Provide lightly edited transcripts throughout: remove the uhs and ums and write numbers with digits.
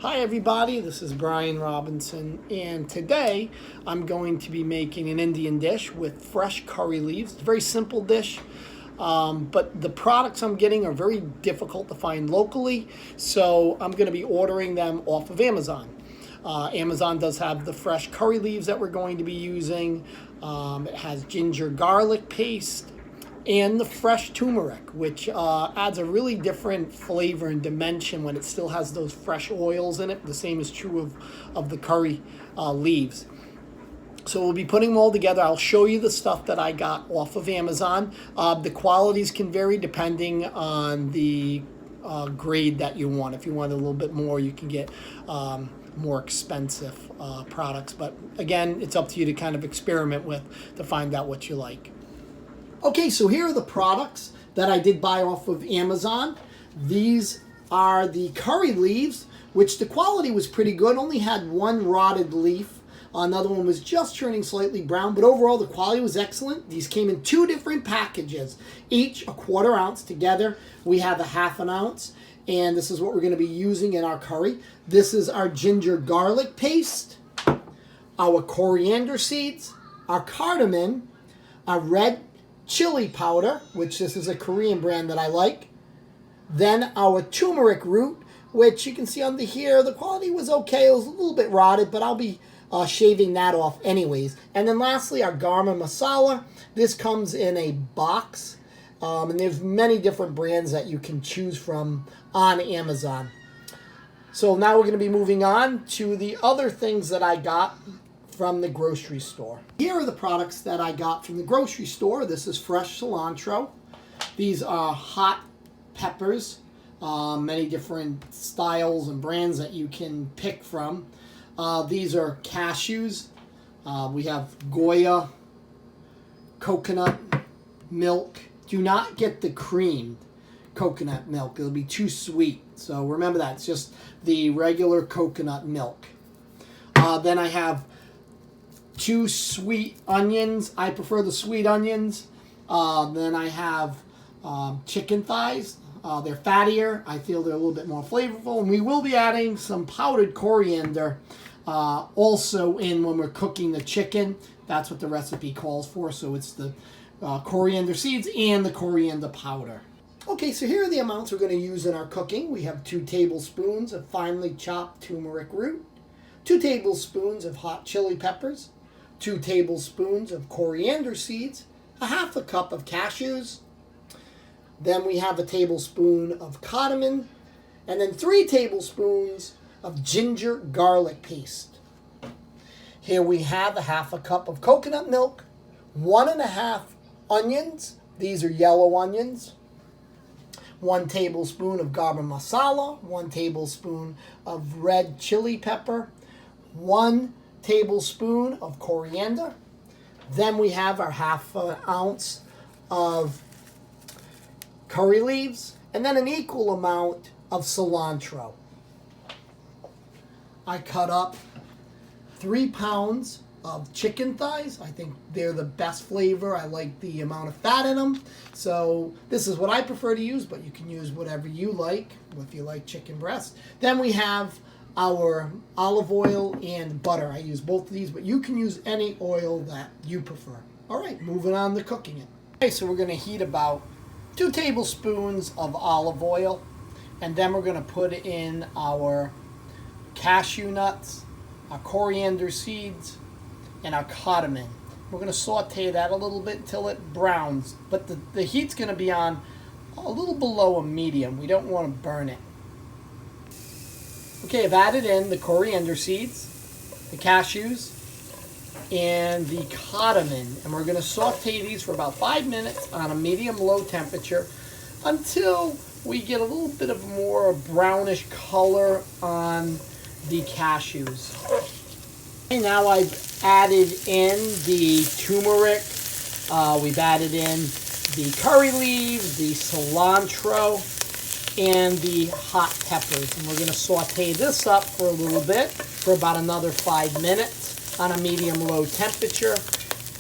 Hi everybody, this is Brian Robinson, and today I'm going to be making an Indian dish with fresh curry leaves. It's a very simple dish, but the products I'm getting are very difficult to find locally, so I'm going to be ordering them off of Amazon. Amazon does have the fresh curry leaves that we're going to be using. It has ginger garlic paste and the fresh turmeric, which adds a really different flavor and dimension when it still has those fresh oils in it. The same is true of the curry leaves. So we'll be putting them all together. I'll show you the stuff that I got off of Amazon. The qualities can vary depending on the grade that you want. If you want a little bit more, you can get more expensive products. But again, it's up to you to kind of experiment with to find out what you like. Okay, so here are the products that I did buy off of Amazon. These are the curry leaves, which the quality was pretty good. Only had one rotted leaf. Another one was just turning slightly brown, but overall the quality was excellent. These came in two different packages, each a 1/4 ounce. Together we have a 1/2 ounce, and this is what we're going to be using in our curry. This is our ginger garlic paste, our coriander seeds, our cardamom, our red chili powder, which this is a Korean brand that I like. Then our turmeric root, which you can see under here, the quality was okay. It was a little bit rotted, but I'll be shaving that off anyways. And then lastly, our garam masala. This comes in a box, and there's many different brands that you can choose from on Amazon. So now we're going to be moving on to the other things that I got from the grocery store. Here are the products that I got from the grocery store. This is fresh cilantro. These are hot peppers, many different styles and brands that you can pick from. These are cashews. We have Goya, coconut milk. Do not get the creamed coconut milk. It'll be too sweet. So remember that. It's just the regular coconut milk. Then I have 2 sweet onions. I prefer the sweet onions. Then I have chicken thighs. They're fattier. I feel they're a little bit more flavorful. And we will be adding some powdered coriander also in when we're cooking the chicken. That's what the recipe calls for. So it's the coriander seeds and the coriander powder. Okay, so here are the amounts we're going to use in our cooking. We have 2 tablespoons of finely chopped turmeric root, 2 tablespoons of hot chili peppers, 2 tablespoons of coriander seeds, a 1/2 cup of cashews. Then we have a tablespoon of cardamom, and then 3 tablespoons of ginger garlic paste. Here we have a 1/2 cup of coconut milk, 1 1/2 onions. These are yellow onions. 1 tablespoon of garam masala, 1 tablespoon of red chili pepper, 1 tablespoon of coriander. Then we have our 1/2 ounce of curry leaves, and then an equal amount of cilantro. I cut up 3 pounds of chicken thighs. I think they're the best flavor. I like the amount of fat in them. So this is what I prefer to use, but you can use whatever you like if you like chicken breast. Then we have our olive oil and butter. I use both of these, but you can use any oil that you prefer. All right, moving on to cooking it. Okay, so we're going to heat about 2 tablespoons of olive oil, and then we're going to put in our cashew nuts, our coriander seeds, and our cardamom. We're going to saute that a little bit until it browns, but the heat's going to be on a little below a medium. We don't want to burn it. Okay, I've added in the coriander seeds, the cashews, and the cardamom, and we're going to saute these for about 5 minutes on a medium-low temperature until we get a little bit of more brownish color on the cashews. Okay, now I've added in the turmeric, we've added in the curry leaves, the cilantro, and the hot peppers. And we're going to saute this up for a little bit, for about another 5 minutes on a medium-low temperature.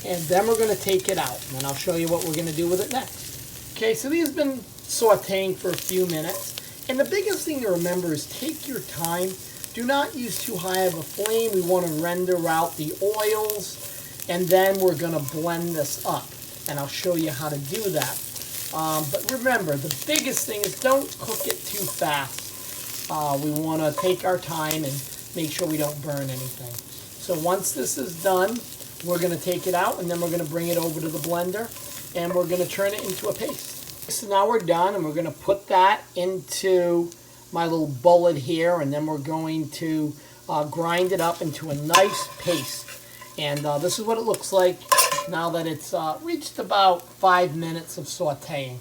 And then we're going to take it out. And I'll show you what we're going to do with it next. Okay, so these have been sauteing for a few minutes. And the biggest thing to remember is take your time Do not use too high of a flame. We want to render out the oils, and then we're going to blend this up. And I'll show you how to do that. But remember, the biggest thing is don't cook it too fast. We want to take our time and make sure we don't burn anything. So once this is done, we're going to take it out, and then we're going to bring it over to the blender, and we're going to turn it into a paste. So now we're done, and we're going to put that into my little bullet here, and then we're going to grind it up into a nice paste. And this is what it looks like now that it's reached about 5 minutes of sauteing.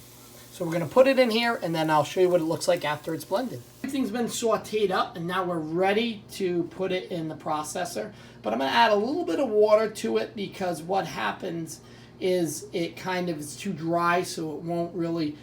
So we're going to put it in here, and then I'll show you what it looks like after it's blended. Everything's been sauteed up, and now we're ready to put it in the processor. But I'm going to add a little bit of water to it, because what happens is it kind of is too dry, so it won't really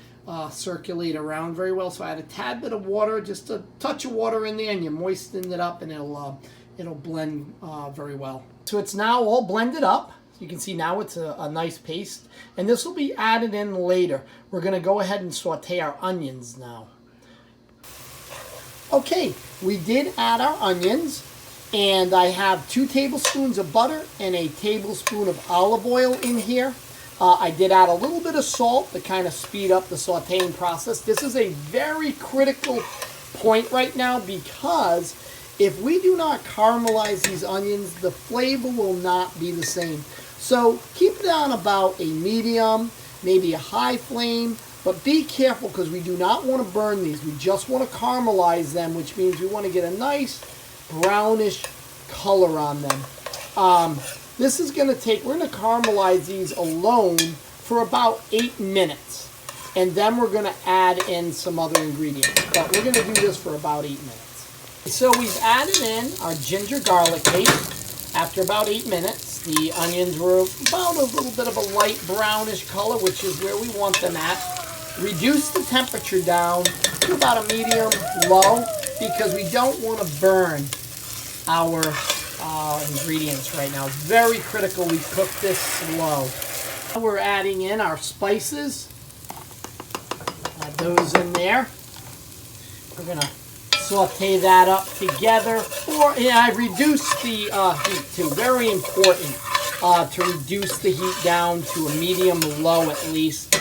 circulate around very well. So I add a tad bit of water, just a touch of water in there, and you moisten it up, and it'll blend very well. So it's now all blended up. You can see now it's a nice paste, and this will be added in later. We're going to go ahead and saute our onions now. Okay, we did add our onions, and I have 2 tablespoons of butter and a tablespoon of olive oil in here. I did add a little bit of salt to kind of speed up the sauteing process. This is a very critical point right now, because if we do not caramelize these onions, the flavor will not be the same. So keep it on about a medium, maybe a high flame, but be careful, because we do not want to burn these. We just want to caramelize them, which means we want to get a nice brownish color on them. This is going to take, we're going to caramelize these alone for about 8 minutes. And then we're going to add in some other ingredients. But we're going to do this for about 8 minutes. So we've added in our ginger garlic paste. After about 8 minutes, the onions were about a little bit of a light brownish color, which is where we want them at. Reduce the temperature down to about a medium low, because we don't want to burn our ingredients right now. It's very critical we cook this slow. We're adding in our spices. Add those in there. We're going to saute that up together. I reduced the heat too. Very important to reduce the heat down to a medium low at least.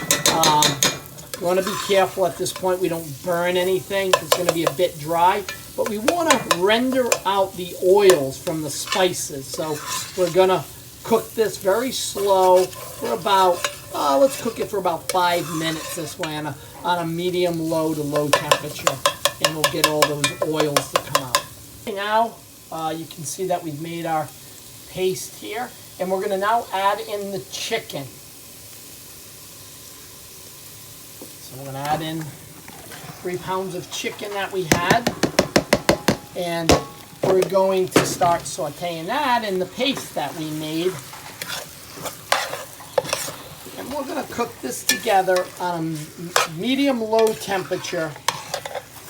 We want to be careful at this point we don't burn anything. It's going to be a bit dry. But we want to render out the oils from the spices. So we're going to cook this very slow for about, let's cook it for about 5 minutes this way on a medium low to low temperature. And we'll get all those oils to come out. Now you can see that we've made our paste here. And we're going to now add in the chicken. So we're going to add in 3 pounds of chicken that we had. And we're going to start sauteing that in the paste that we made. And we're going to cook this together on a medium-low temperature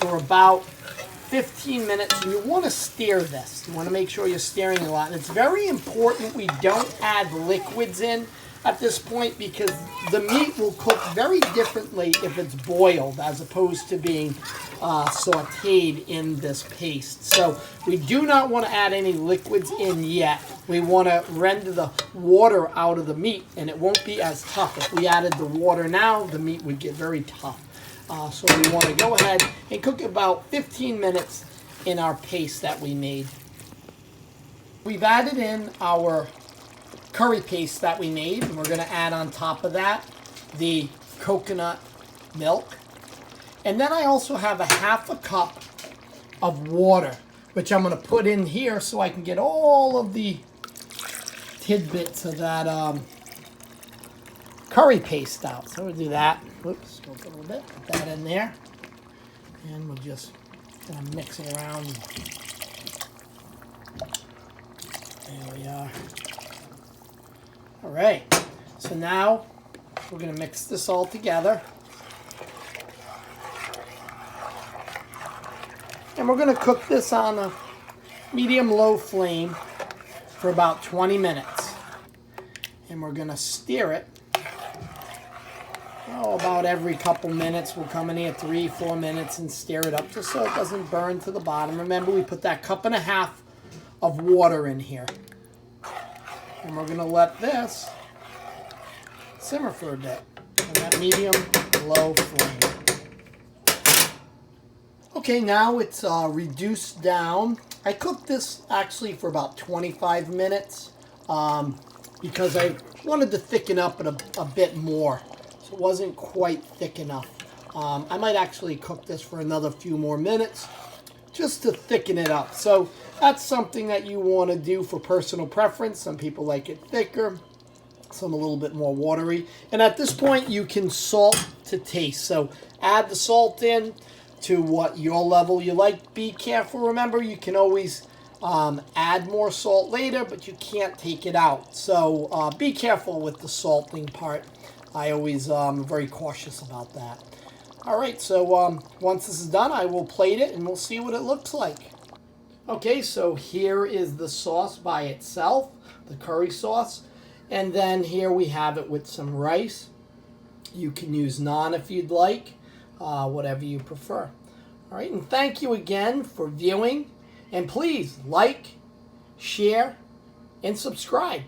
for about 15 minutes. And you want to stir this. You want to make sure you're stirring a lot. And it's very important we don't add liquids in at this point, because the meat will cook very differently if it's boiled as opposed to being sauteed in this paste. So we do not want to add any liquids in yet. We want to render the water out of the meat, and it won't be as tough. If we added the water now, the meat would get very tough. So we want to go ahead and cook about 15 minutes in our paste that we made. We've added in our curry paste that we made, and we're going to add on top of that the coconut milk. And then I also have a ½ cup of water, which I'm going to put in here so I can get all of the tidbits of that curry paste out. So we'll do that. Whoops, go a little bit. Put that in there. And we'll just kind of mix it around. There we are. All right, so now we're going to mix this all together. And we're going to cook this on a medium-low flame for about 20 minutes. And we're going to stir it. about every couple minutes. We'll come in here 3-4 minutes and stir it up just so it doesn't burn to the bottom. Remember, we put that 1.5 cups of water in here. And we're going to let this simmer for a bit on that medium-low flame. Okay, now it's reduced down. I cooked this actually for about 25 minutes because I wanted to thicken up it a bit more. So it wasn't quite thick enough. I might actually cook this for another few more minutes just to thicken it up. So that's something that you want to do for personal preference. Some people like it thicker, some a little bit more watery. And at this point, you can salt to taste. So add the salt in to what your level you like. Be careful. Remember, you can always add more salt later, but you can't take it out. So be careful with the salting part. I always am very cautious about that. All right, so once this is done, I will plate it and we'll see what it looks like. Okay, so here is the sauce by itself, the curry sauce. And then here we have it with some rice. You can use naan if you'd like, whatever you prefer. All right, and thank you again for viewing. And please like, share, and subscribe.